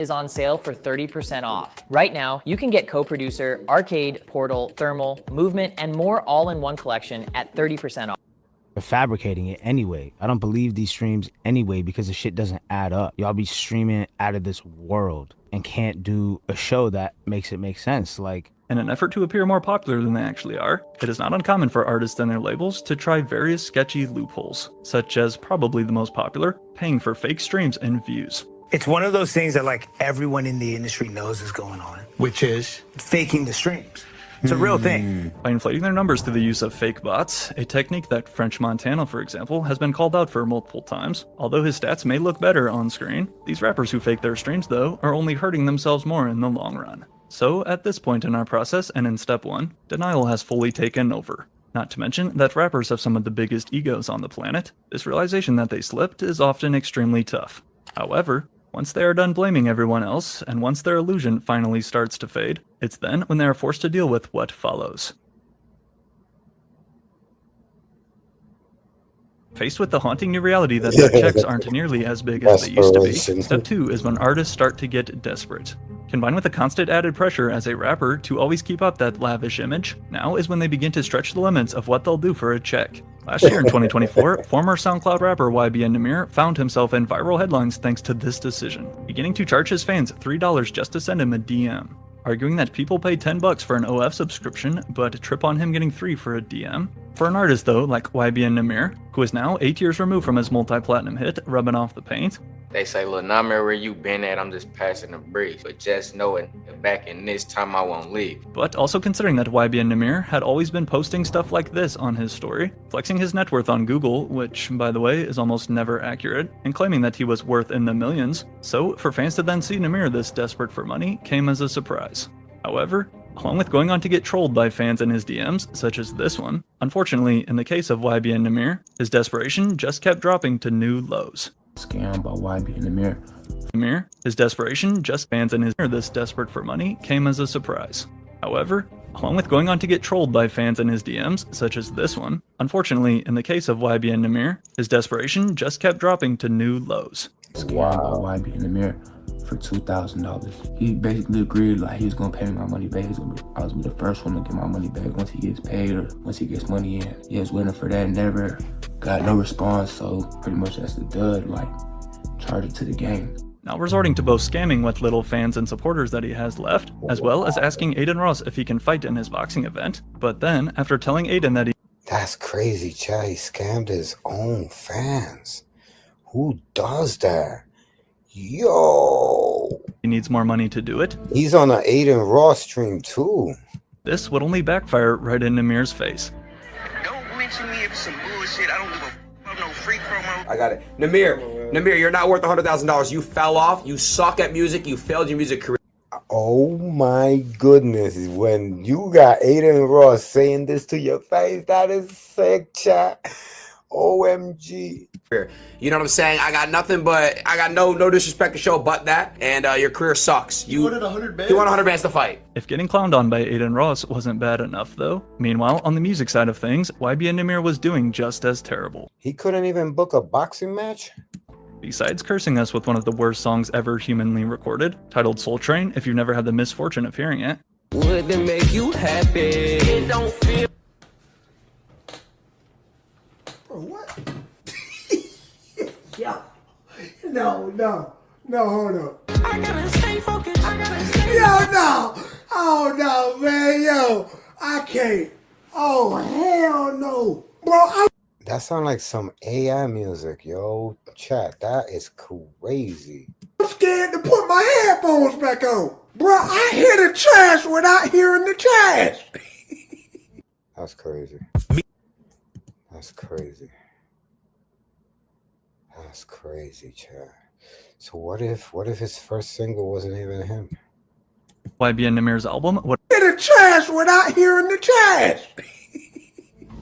is on sale for 30% off. Right now, you can get Co-Producer, Arcade, Portal, Thermal, Movement, and more all in one collection at 30% off. They're fabricating it anyway. I don't believe these streams anyway because the shit doesn't add up. Y'all be streaming out of this world and can't do a show that makes it make sense. Like, in an effort to appear more popular than they actually are, it is not uncommon for artists and their labels to try various sketchy loopholes, such as probably the most popular, paying for fake streams and views. It's one of those things that like everyone in the industry knows is going on, which is faking the streams. It's a real thing. By inflating their numbers through the use of fake bots, a technique that French Montana, for example, has been called out for multiple times. Although his stats may look better on screen, these rappers who fake their streams, though, are only hurting themselves more in the long run. So, at this point in our process and in step 1, denial has fully taken over. Not to mention that rappers have some of the biggest egos on the planet. This realization that they slipped is often extremely tough. However, once they are done blaming everyone else, and once their illusion finally starts to fade, it's then when they are forced to deal with what follows. Faced with the haunting new reality that their checks aren't nearly as big as they used to be, step 2 is when artists start to get desperate. Combined with the constant added pressure as a rapper to always keep up that lavish image, now is when they begin to stretch the limits of what they'll do for a check. Last year in 2024, former SoundCloud rapper YBN Nahmir found himself in viral headlines thanks to this decision, beginning to charge his fans $3 just to send him a DM. Arguing that people pay $10 for an OF subscription, but trip on him getting 3 for a DM. For an artist though, like YBN Nahmir, who is now 8 years removed from his multi-platinum hit, Rubbing Off the Paint. They say, "Lil Nahmir, where you been at? I'm just passing the breeze. But just know it, back in this time I won't leave." But also considering that YBN Nahmir had always been posting stuff like this on his story, flexing his net worth on Google, which, by the way, is almost never accurate, and claiming that he was worth in the millions. So, for fans to then see Nahmir this desperate for money came as a surprise. However, along with going on to get trolled by fans in his DMs, such as this one, unfortunately, in the case of YBN Nahmir, his desperation just kept dropping to new lows. Scam by YBN Nahmir. Nahmir, his desperation just fans in his this desperate for money came as a surprise. However, along with going on to get trolled by fans in his DMs, such as this one, unfortunately, in the case of YBN Nahmir, his desperation just kept dropping to new lows. Scam by YBN Nahmir for $2,000. He basically agreed like he was gonna pay me my money back. I was gonna be the first one to get my money back once he gets paid or once he gets money in. He was waiting for that, never got no response, so pretty much that's the dud, like charge it to the game. Now resorting to both scamming what little fans and supporters that he has left, as well as asking Adin Ross if he can fight in his boxing event. But then, after telling Adin that That's crazy, Chad. He scammed his own fans. Who does that? Yo! he needs more money to do it, He's on an Adin Ross stream too. this would only backfire right in Nahmir's face. Don't mention me if it's some bullshit. I don't give a no free promo. I got it. Nahmir, you're not worth $100,000. You fell off. You suck at music. You failed your music career. Oh my goodness. When you got Adin Ross saying this to your face, that is sick, chat. OMG. You know what I'm saying? I got no disrespect to show but that, and your career sucks. You wanted 100 bands? He wanted 100 bands to fight. If getting clowned on by Adin Ross wasn't bad enough though, meanwhile, on the music side of things, YBN Nahmir was doing just as terrible. He couldn't even book a boxing match? Besides cursing us with one of the worst songs ever humanly recorded, titled Soul Train, if you've never had the misfortune of hearing it. Would it make you happy? It don't feel. Bro, what? Yo. No, hold up. I gotta stay focused. Yo, no. Oh, no, man. Yo, I can't. Oh, hell no. Bro, That sounds like some AI music, yo. Chat, that is crazy. I'm scared to put my headphones back on. Bro, I hear the trash without hearing the trash. That's crazy. That's crazy. That's crazy, chat. So what if his first single wasn't even him? YBN Nahmir's album would Hear the trash without hearing the trash.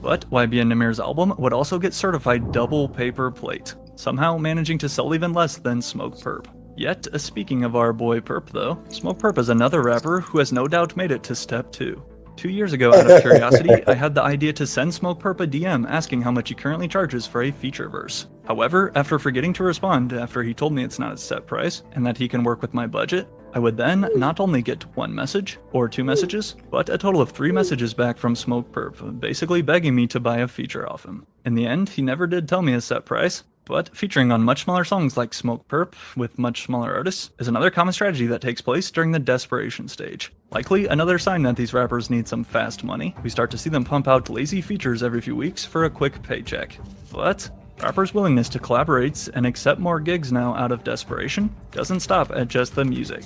But YBN Nahmir's album would also get certified double paper plate, somehow managing to sell even less than Smoke Perp. Yet, speaking of our boy Perp though, Smoke Perp is another rapper who has no doubt made it to step 2. 2 years ago, out of curiosity, I had the idea to send Smoke Perp a DM asking how much he currently charges for a feature verse. However, after forgetting to respond after he told me it's not a set price and that he can work with my budget, I would then not only get one message or two messages, but a total of 3 messages back from Smokepurpp, basically begging me to buy a feature off him. In the end, he never did tell me a set price, but featuring on much smaller songs like Smokepurpp with much smaller artists is another common strategy that takes place during the desperation stage. Likely another sign that these rappers need some fast money. We start to see them pump out lazy features every few weeks for a quick paycheck. But rappers' willingness to collaborate and accept more gigs now out of desperation doesn't stop at just the music.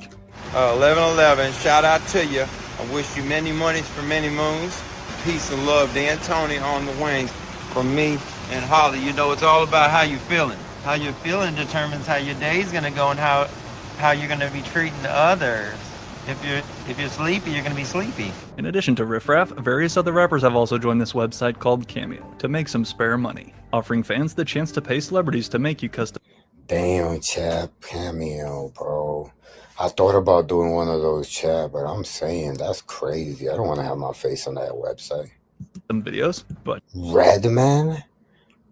1111, shout out to you. I wish you many monies for many moons. Peace and love, Dan Tony on the wings. From me and Holly, you know it's all about how you feeling. How you're feeling determines how your day's gonna go and how you're gonna be treating others. If you're sleepy, you're gonna be sleepy. In addition to Riff Raff, various other rappers have also joined this website called Cameo to make some spare money, offering fans the chance to pay celebrities to make you custom. Damn, chap, Cameo, bro. I thought about doing one of those, chat, but I'm saying that's crazy. I don't want to have my face on that website. Some videos, but Redman?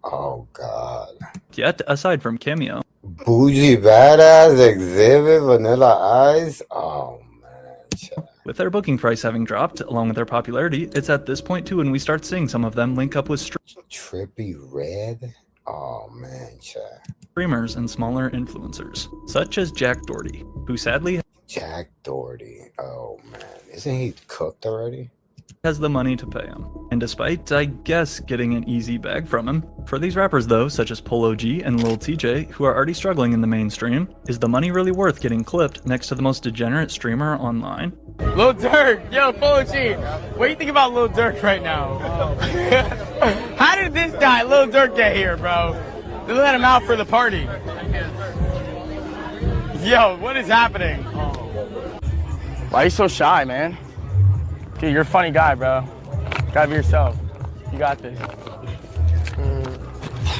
Oh, God. Yet, aside from Cameo, Bougie Badass, Exhibit, Vanilla Ice? Oh, man, chat. With their booking price having dropped, along with their popularity, it's at this point too when we start seeing some of them link up with Trippy Red? Oh, man, chat. Streamers and smaller influencers, such as Jack Doherty, who sadly Jack Doherty. Oh, man. Isn't he cooked already? Has the money to pay him. And despite, I guess, getting an easy bag from him, for these rappers though, such as Polo G and Lil TJ, who are already struggling in the mainstream, is the money really worth getting clipped next to the most degenerate streamer online? Lil Durk, yo, Polo G, what do you think about Lil Durk right now? How did this guy, Lil Durk, get here, bro? They let him out for the party. Yo, what is happening? Why are you so shy, man? Dude, you're a funny guy, bro. Gotta be yourself. You got this.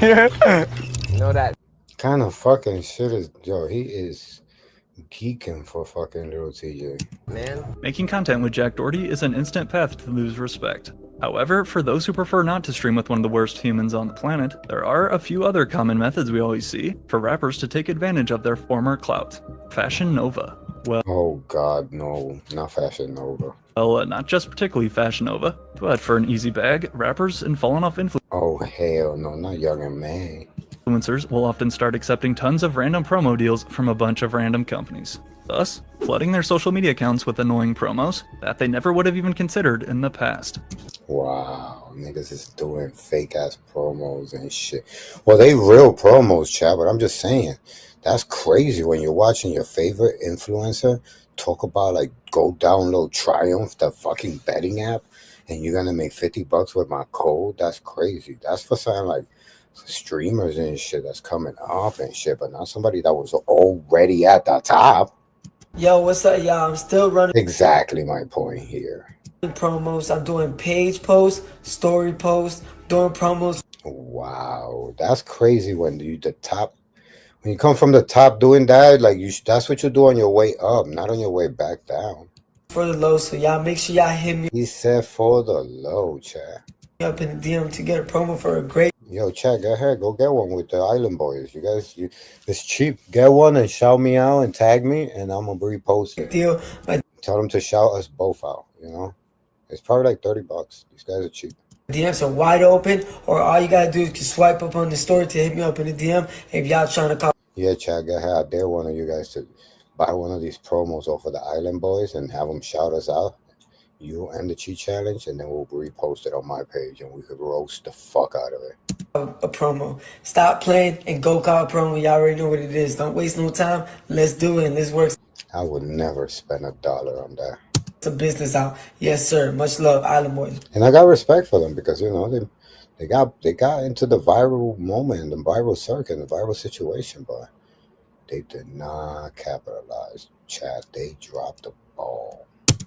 You know that kind of fucking shit is, yo, he is geeking for fucking Lil TJ. Man. Making content with Jack Doherty is an instant path to lose respect. However, for those who prefer not to stream with one of the worst humans on the planet, there are a few other common methods we always see for rappers to take advantage of their former clout. Fashion Nova. Well, oh god, no, not Fashion Nova. Well, not just particularly Fashion Nova, but for an easy bag, rappers and fallen off influencers. Oh hell no, not Young and May. Influencers will often start accepting tons of random promo deals from a bunch of random companies, thus flooding their social media accounts with annoying promos that they never would have even considered in the past. Wow, niggas is doing fake ass promos and shit. Well, they real promos, chat, but I'm just saying, that's crazy when you're watching your favorite influencer talk about like go download Triumph, the fucking betting app, and you're gonna make $50 with my code. That's crazy. That's for something like streamers and shit that's coming up and shit, but not somebody that was already at the top. Yo, what's up, y'all? I'm still running Exactly my point here. promos. I'm doing page posts, story posts, doing promos. Wow, that's crazy when you the top. When you come from the top doing that, like that's what you do on your way up, not on your way back down. For the low, so y'all make sure y'all hit me He said for the low, chat. up in the DM to get a promo for a great Yo, chat, go ahead, go get one with the Island Boys. You guys, it's cheap. Get one and shout me out and tag me, and I'm gonna repost it. deal. Tell them to shout us both out. You know, it's probably like $30. These guys are cheap. DMs are wide open, or all you gotta do is just swipe up on the story to hit me up in the DM if y'all trying to call. Yeah, chat, go ahead. I dare one of you guys to buy one of these promos off of the Island Boys and have them shout us out. You and the cheat challenge, and then we'll repost it on my page, and we could roast the fuck out of it. A promo. Stop playing and go call a promo. Y'all already know what it is. Don't waste no time. Let's do it and let's work. I would never spend $1 on that. It's a business out. Yes, sir. Much love, Island Boys. And I got respect for them because, you know, they got into the viral moment, the viral circuit, the viral situation, but they did not capitalize. Chat, they dropped the ball.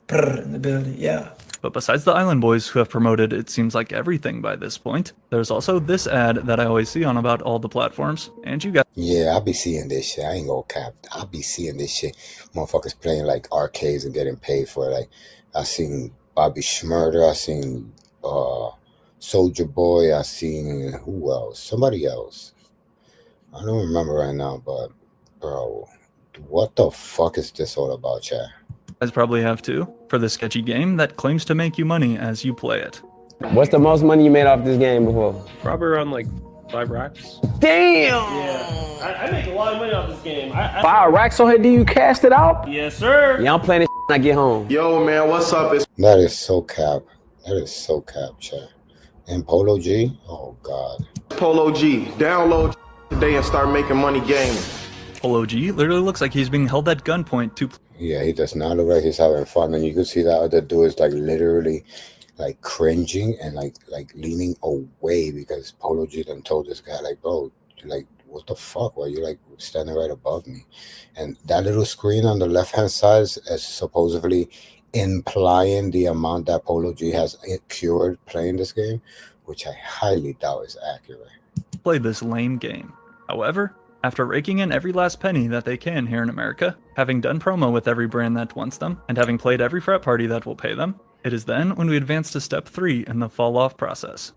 In the building, yeah. But besides the Island Boys who have promoted it seems like everything by this point, there's also this ad that I always see on about all the platforms, and you got Yeah, I be seeing this shit. I ain't gonna cap. I be seeing this shit. Motherfuckers playing like arcades and getting paid for it. Like I seen Bobby Schmurder, I seen Soldier Boy, I seen who else? Somebody else. I don't remember right now, but bro, what the fuck is this all about, chat? You guys probably have too, for the sketchy game that claims to make you money as you play it. What's the most money you made off this game before? Probably around like 5 racks. Damn! Yeah, I make a lot of money off this game. 5 racks on here, do you cast it out? Yes, sir. Yeah, I'm playing this when I get home. Yo, man, what's up? That is so cap. That is so cap, chat. And Polo G? Oh, God. Polo G. Download today and start making money gaming. Polo G literally looks like he's being held at gunpoint to... Yeah, he does not look like he's having fun. And you can see that other dude is like literally like cringing and like leaning away because Polo G done told this guy, like, bro, like, what the fuck? Why you like standing right above me? And that little screen on the left-hand side is supposedly implying the amount that Polo G has incurred playing this game, which I highly doubt is accurate. Play this lame game. However, after raking in every last penny that they can here in America, having done promo with every brand that wants them, and having played every frat party that will pay them, it is then when we advance to step 3 in the fall-off process.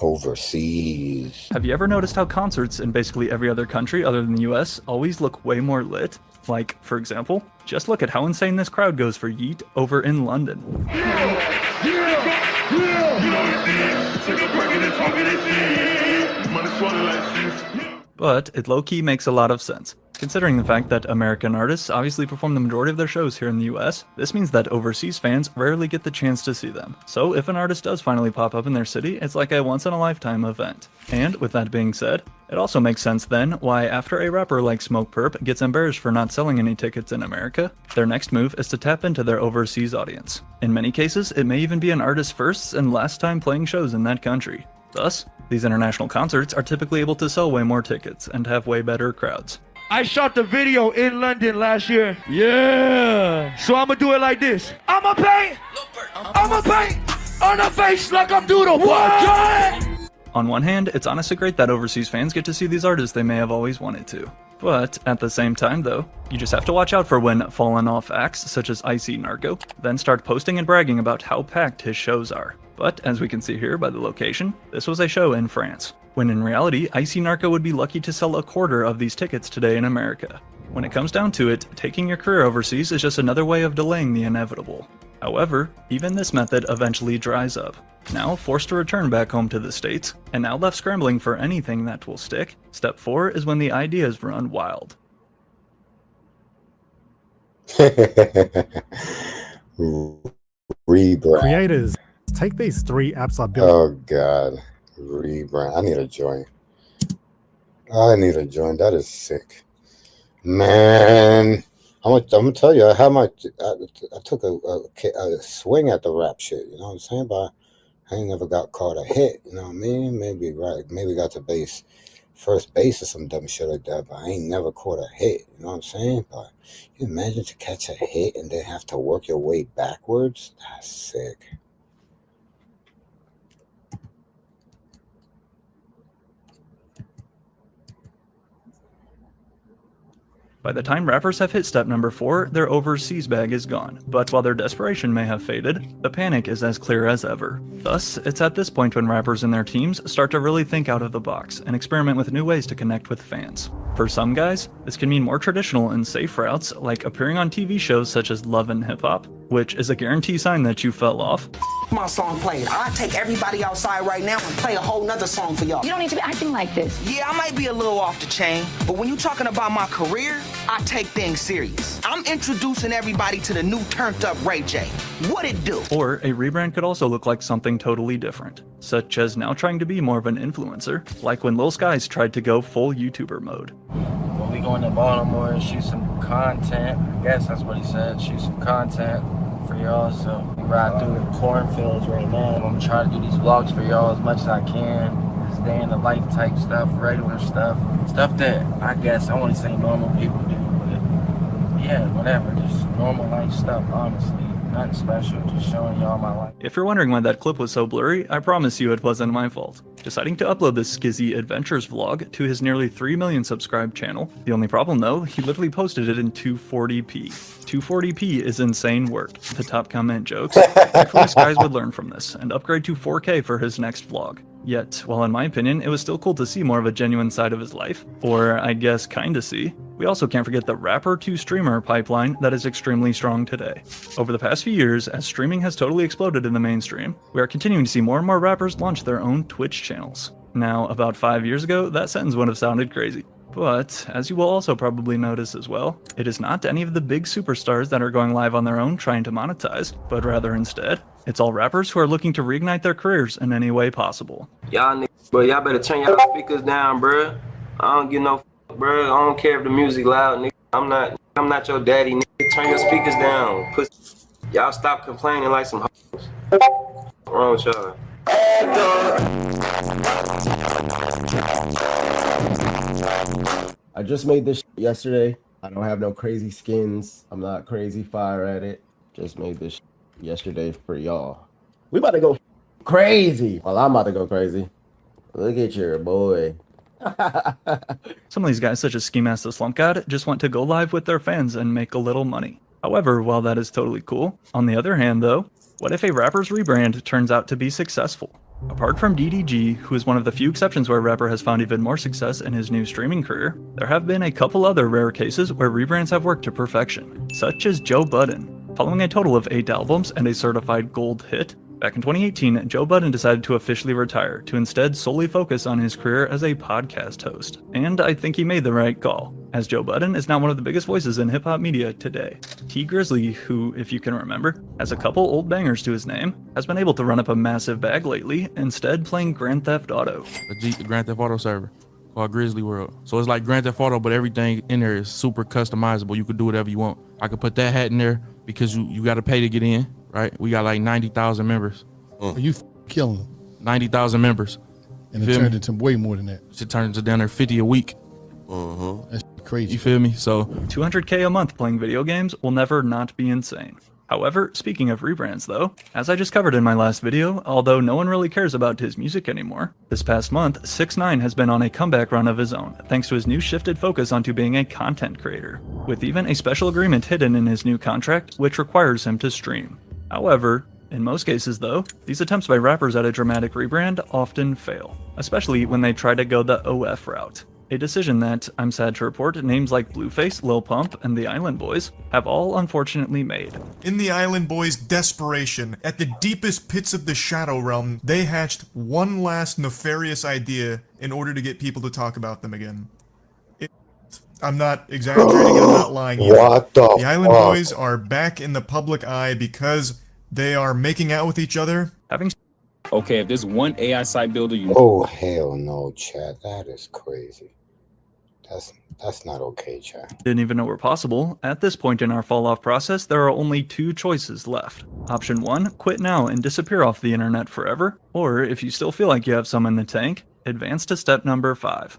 Overseas. Have you ever noticed how concerts in basically every other country other than the US always look way more lit? Like, for example, just look at how insane this crowd goes for Yeet over in London. But it low-key makes a lot of sense. Considering the fact that American artists obviously perform the majority of their shows here in the US, this means that overseas fans rarely get the chance to see them. So if an artist does finally pop up in their city, it's like a once-in-a-lifetime event. And with that being said, it also makes sense then why after a rapper like Smokepurpp gets embarrassed for not selling any tickets in America, their next move is to tap into their overseas audience. In many cases, it may even be an artist's first and last time playing shows in that country. Thus, these international concerts are typically able to sell way more tickets and have way better crowds. I shot the video in London last year. Yeah. So I'ma do it like this. I'ma paint on the face like I'm doing a what? On one hand, it's honestly great that overseas fans get to see these artists they may have always wanted to. But at the same time though, you just have to watch out for when fallen off acts such as Icy Narco then start posting and bragging about how packed his shows are. But as we can see here by the location, this was a show in France, when in reality, Icy Narco would be lucky to sell a quarter of these tickets today in America. When it comes down to it, taking your career overseas is just another way of delaying the inevitable. However, even this method eventually dries up. Now forced to return back home to the States, and now left scrambling for anything that will stick, step 4 is when the ideas run wild. Rebrand. Creators, take these 3 apps I built. Oh God, rebrand. I need a joint. That is sick, man. I'm gonna tell you, I took a swing at the rap shit. You know what I'm saying? But I ain't never got caught a hit. You know what I mean? Maybe got to first base or some dumb shit like that. But I ain't never caught a hit. You know what I'm saying? But you imagine to catch a hit and then have to work your way backwards? That's sick. By the time rappers have hit step number 4, their overseas bag is gone. But while their desperation may have faded, the panic is as clear as ever. Thus, it's at this point when rappers and their teams start to really think out of the box and experiment with new ways to connect with fans. For some guys, this can mean more traditional and safe routes, like appearing on TV shows such as Love and Hip Hop, which is a guarantee sign that you fell off. My song played. I take everybody outside right now and play a whole nother song for y'all. You don't need to be acting like this. Yeah, I might be a little off the chain, but when you're talking about my career, I take things serious. I'm introducing everybody to the new turned up Ray J. What it do? Or a rebrand could also look like something totally different, such as now trying to be more of an influencer, like when Lil Skies tried to go full YouTuber mode. When we go into Baltimore and shoot some content, I guess that's what he said, shoot some content for y'all. So we ride through the cornfields right now. I'm trying to do these vlogs for y'all as much as I can. Just day in the life type stuff, regular stuff that I guess I want to say normal people do, but yeah, whatever, just normal life stuff, honestly. Nothing special, just showing y'all my life. If you're wondering why that clip was so blurry, I promise you it wasn't my fault. Deciding to upload this Skizzy Adventures vlog to his nearly 3 million subscribed channel. The only problem though, he literally posted it in 240p. 240p is insane work. The top comment jokes. Hopefully Skies would learn from this and upgrade to 4K for his next vlog. Yet, while in my opinion, it was still cool to see more of a genuine side of his life, or I guess kinda see, we also can't forget the rapper to streamer pipeline that is extremely strong today. Over the past few years, as streaming has totally exploded in the mainstream, we are continuing to see more and more rappers launch their own Twitch channels. Now, about 5 years ago, that sentence would have sounded crazy. But, as you will also probably notice as well, it is not any of the big superstars that are going live on their own trying to monetize, but rather instead, it's all rappers who are looking to reignite their careers in any way possible. Y'all niggas, bro, y'all better turn y'all speakers down, bro. I don't give no f, bro. I don't care if the music loud, nigga. I'm not your daddy, nigga. Turn your speakers down. Y'all stop complaining like some hoes. What's wrong with y'all? I just made this yesterday. I don't have no crazy skins. I'm not crazy fire at it. Just made this yesterday for y'all. We about to go crazy. Well, I'm about to go crazy. Look at your boy. Some of these guys, such as Ski Mask the Slump God, just want to go live with their fans and make a little money. However, while that is totally cool, on the other hand though, what if a rapper's rebrand turns out to be successful? Apart from DDG, who is one of the few exceptions where a rapper has found even more success in his new streaming career, there have been a couple other rare cases where rebrands have worked to perfection, such as Joe Budden. Following a total of 8 albums and a certified gold hit, back in 2018, Joe Budden decided to officially retire, to instead solely focus on his career as a podcast host. And I think he made the right call, as Joe Budden is now one of the biggest voices in hip-hop media today. T Grizzly, who, if you can remember, has a couple old bangers to his name, has been able to run up a massive bag lately, instead playing Grand Theft Auto. The Grand Theft Auto server called Grizzly World. So it's like Grand Theft Auto, but everything in there is super customizable. You could do whatever you want. I could put that hat in there because you got to pay to get in, right? We got like 90,000 members. You killing them. 90,000 members. And it turned into way more than that. It turns it down there 50 a week. That's crazy. You feel me? So 200K a month playing video games will never not be insane. However, speaking of rebrands though, as I just covered in my last video, although no one really cares about his music anymore, this past month, 6ix9ine has been on a comeback run of his own, thanks to his new shifted focus onto being a content creator, with even a special agreement hidden in his new contract, which requires him to stream. However, in most cases though, these attempts by rappers at a dramatic rebrand often fail, especially when they try to go the OF route. A decision that, I'm sad to report, names like Blueface, Lil Pump, and the Island Boys have all unfortunately made. In the Island Boys' desperation, at the deepest pits of the Shadow Realm, they hatched one last nefarious idea in order to get people to talk about them again. I'm not exaggerating, I'm not lying either. What the Island fuck? Boys are back in the public eye because they are making out with each other. Okay, if there's one AI site builder you Oh hell no, Chad. That is crazy. That's not okay, Chad. Didn't even know were possible. At this point in our fall off process, there are only 2 choices left. Option 1, quit now and disappear off the internet forever. Or, if you still feel like you have some in the tank, advance to step number 5.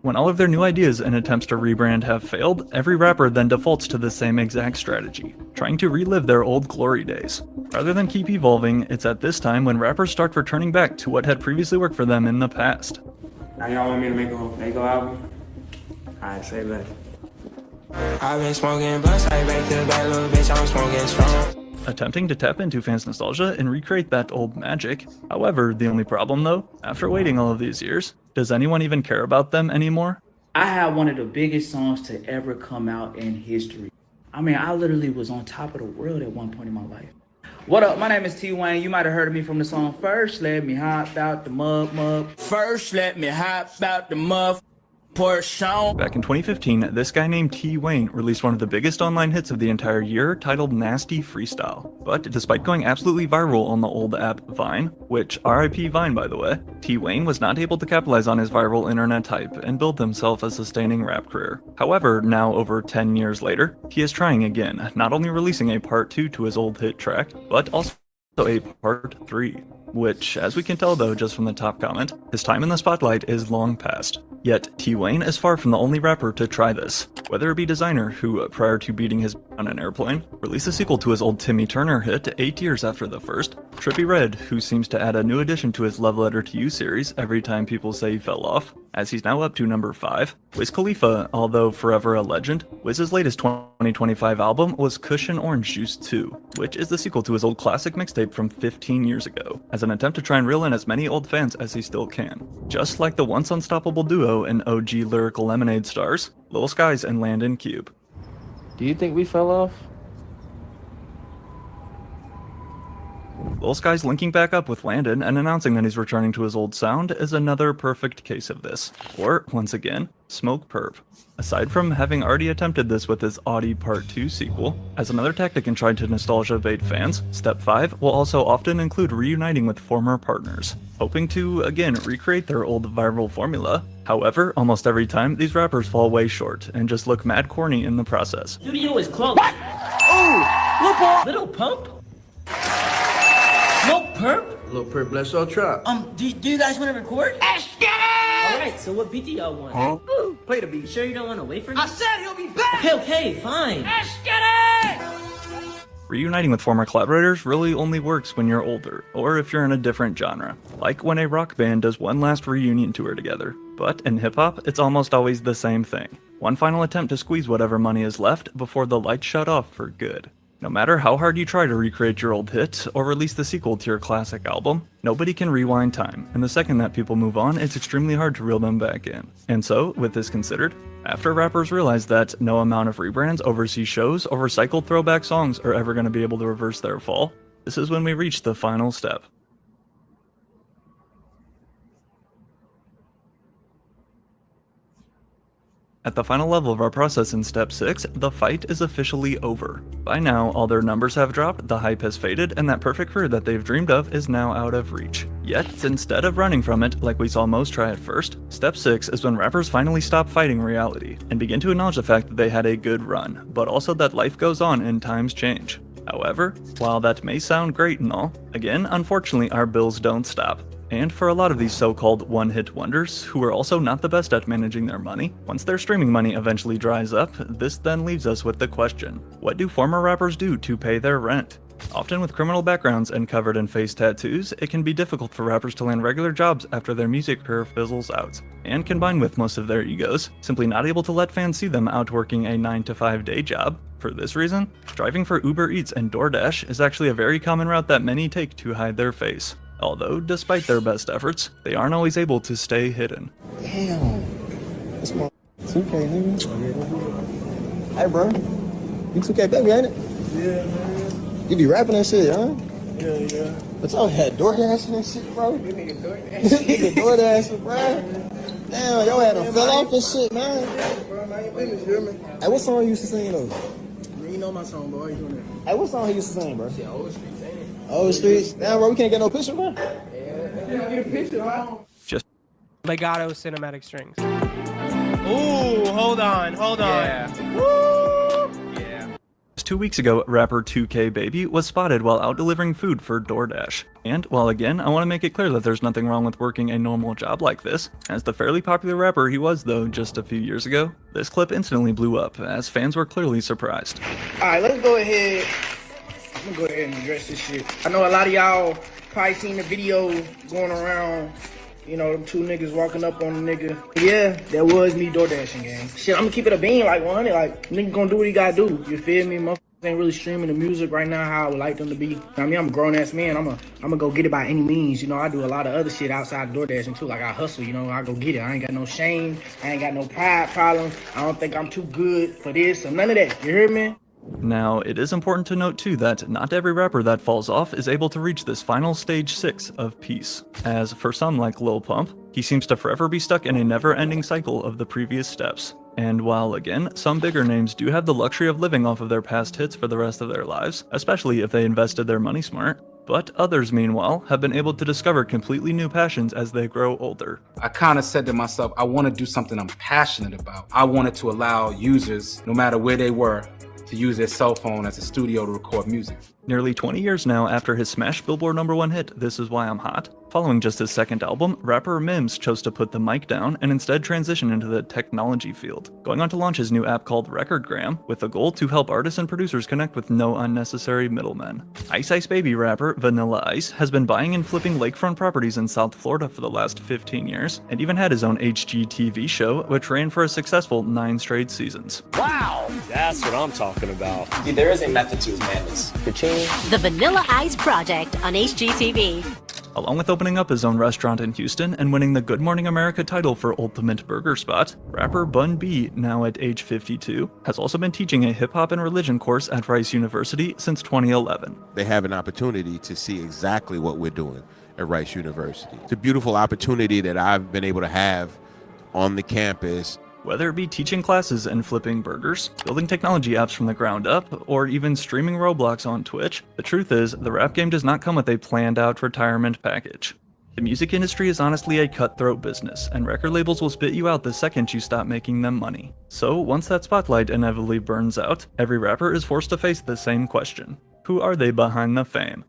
When all of their new ideas and attempts to rebrand have failed, every rapper then defaults to the same exact strategy, trying to relive their old glory days. Rather than keep evolving, it's at this time when rappers start returning back to what had previously worked for them in the past. Now y'all want me to make a Lego album? Alright, say that. I've been smoking blunts, I back to back, little bitch, I'm smoking strong. Attempting to tap into fans' nostalgia and recreate that old magic. However, the only problem though, after waiting all of these years, does anyone even care about them anymore? I had one of the biggest songs to ever come out in history. I mean, I literally was on top of the world at one point in my life. What up? My name is T Wayne. You might have heard of me from the song First Let Me Hop Out the Mug. First Let Me Hop Out the Mug. Back in 2015, this guy named T Wayne released one of the biggest online hits of the entire year, titled Nasty Freestyle. But despite going absolutely viral on the old app Vine, which RIP Vine by the way, T Wayne was not able to capitalize on his viral internet hype and build himself a sustaining rap career. However, now over 10 years later, he is trying again, not only releasing a part 2 to his old hit track, but also a part 3. Which, as we can tell though just from the top comment, his time in the spotlight is long past. Yet, T Wayne is far from the only rapper to try this. Whether it be Designer, who prior to beating his on an Airplane, released a sequel to his old Timmy Turner hit 8 years after the first. Trippie Redd, who seems to add a new addition to his Love Letter to You series every time people say he fell off, as he's now up to number 5. Wiz Khalifa, although forever a legend, Wiz's latest 2025 album was Cushion Orange Juice 2, which is the sequel to his old classic mixtape from 15 years ago, as an attempt to try and reel in as many old fans as he still can. Just like the once unstoppable duo and OG Lyrical Lemonade stars, Lil Skies and Landon Cube. Do you think we fell off? Lil Skies linking back up with Landon and announcing that he's returning to his old sound is another perfect case of this. Or, once again, Smoke Perp. Aside from having already attempted this with his Audi Part 2 sequel, as another tactic in trying to nostalgia bait fans, Step 5 will also often include reuniting with former partners, hoping to, again, recreate their old viral formula. However, almost every time, these rappers fall way short and just look mad corny in the process. Studio is closed. What? Oh, Little Pump? Smoke Perp? Little Perp, bless your trap. Do you guys want to record? Let's get it! Alright, so what beat do y'all want? Huh? Ooh, play the beat. Sure you don't want to wait for me? I said he'll be back! Okay, fine. Let's get it! Reuniting with former collaborators really only works when you're older, or if you're in a different genre, like when a rock band does one last reunion tour together. But in hip-hop, it's almost always the same thing. One final attempt to squeeze whatever money is left before the lights shut off for good. No matter how hard you try to recreate your old hit, or release the sequel to your classic album, nobody can rewind time, and the second that people move on, it's extremely hard to reel them back in. And so, with this considered, after rappers realize that no amount of rebrands, overseas shows, or recycled throwback songs are ever going to be able to reverse their fall, this is when we reach the final step. At the final level of our process in Step 6, the fight is officially over. By now, all their numbers have dropped, the hype has faded, and that perfect career that they've dreamed of is now out of reach. Yet, instead of running from it, like we saw most try at first, Step 6 is when rappers finally stop fighting reality, and begin to acknowledge the fact that they had a good run, but also that life goes on and times change. However, while that may sound great and all, again, unfortunately our bills don't stop. And for a lot of these so-called one-hit wonders, who are also not the best at managing their money, once their streaming money eventually dries up, this then leaves us with the question, what do former rappers do to pay their rent? Often with criminal backgrounds and covered in face tattoos, it can be difficult for rappers to land regular jobs after their music career fizzles out. And combined with most of their egos, simply not able to let fans see them out working a 9-to-5 day job. For this reason, driving for Uber Eats and DoorDash is actually a very common route that many take to hide their face. Although, despite their best efforts, they aren't always able to stay hidden. Damn. That's my 2K, nigga. Hey, bro. You 2K baby, ain't it? Yeah, man. You be rapping that shit, huh? Yeah. But y'all had DoorDash and shit, bro. This nigga DoorDash. Nigga DoorDash, bro. Damn, y'all had them fell off and shit, man. Bro, man, you niggas hear me? Hey, what song you used to sing, though? You know my song, bro. Why you doing that? Hey, what song he used to sing, bro? Shit, Old Streets, ain't it? Old Streets? Damn, bro, we can't get no picture, bro. Yeah, get a picture, bro. Just Legato cinematic strings. Ooh, hold on. Yeah. Woo! Yeah. 2 weeks ago, rapper 2K Baby was spotted while out delivering food for DoorDash. And while again, I want to make it clear that there's nothing wrong with working a normal job like this, as the fairly popular rapper he was though just a few years ago, this clip instantly blew up, as fans were clearly surprised. Alright, let's go ahead. I'm gonna go ahead and address this shit. I know a lot of y'all probably seen the video going around, you know, them two niggas walking up on the nigga. Yeah, that was me door dashing, gang. Shit, I'm gonna keep it a bean like 100. Like, nigga gonna do what he gotta do. You feel me? Motherfuckers ain't really streaming the music right now how I would like them to be. I mean, I'm a grown ass man. I'm gonna go get it by any means. You know, I do a lot of other shit outside door dashing too. Like, I hustle, you know, I go get it. I ain't got no shame. I ain't got no pride problem. I don't think I'm too good for this or none of that. You hear me? Now, it is important to note too that not every rapper that falls off is able to reach this final stage 6 of peace, as for some like Lil Pump, he seems to forever be stuck in a never-ending cycle of the previous steps. And while again, some bigger names do have the luxury of living off of their past hits for the rest of their lives, especially if they invested their money smart, but others meanwhile have been able to discover completely new passions as they grow older. I kind of said to myself, I want to do something I'm passionate about. I wanted to allow users, no matter where they were, to to use their cell phone as a studio to record music. Nearly 20 years now after his smash Billboard #1 hit, This Is Why I'm Hot, following just his second album, rapper Mims chose to put the mic down and instead transition into the technology field, going on to launch his new app called Recordgram, with the goal to help artists and producers connect with no unnecessary middlemen. Ice Ice Baby rapper Vanilla Ice has been buying and flipping lakefront properties in South Florida for the last 15 years, and even had his own HGTV show, which ran for a successful 9 straight seasons. Wow, that's what I'm talking about. See, there is a method to his madness. The Vanilla Ice Project on HGTV. Along with opening up his own restaurant in Houston and winning the Good Morning America title for Ultimate Burger Spot, rapper Bun B, now at age 52, has also been teaching a hip-hop and religion course at Rice University since 2011. They have an opportunity to see exactly what we're doing at Rice University. It's a beautiful opportunity that I've been able to have on the campus. Whether it be teaching classes and flipping burgers, building technology apps from the ground up, or even streaming Roblox on Twitch, the truth is, the rap game does not come with a planned-out retirement package. The music industry is honestly a cutthroat business, and record labels will spit you out the second you stop making them money. So, once that spotlight inevitably burns out, every rapper is forced to face the same question. Who are they behind the fame?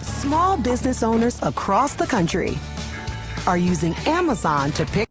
Small business owners across the country are using Amazon to pick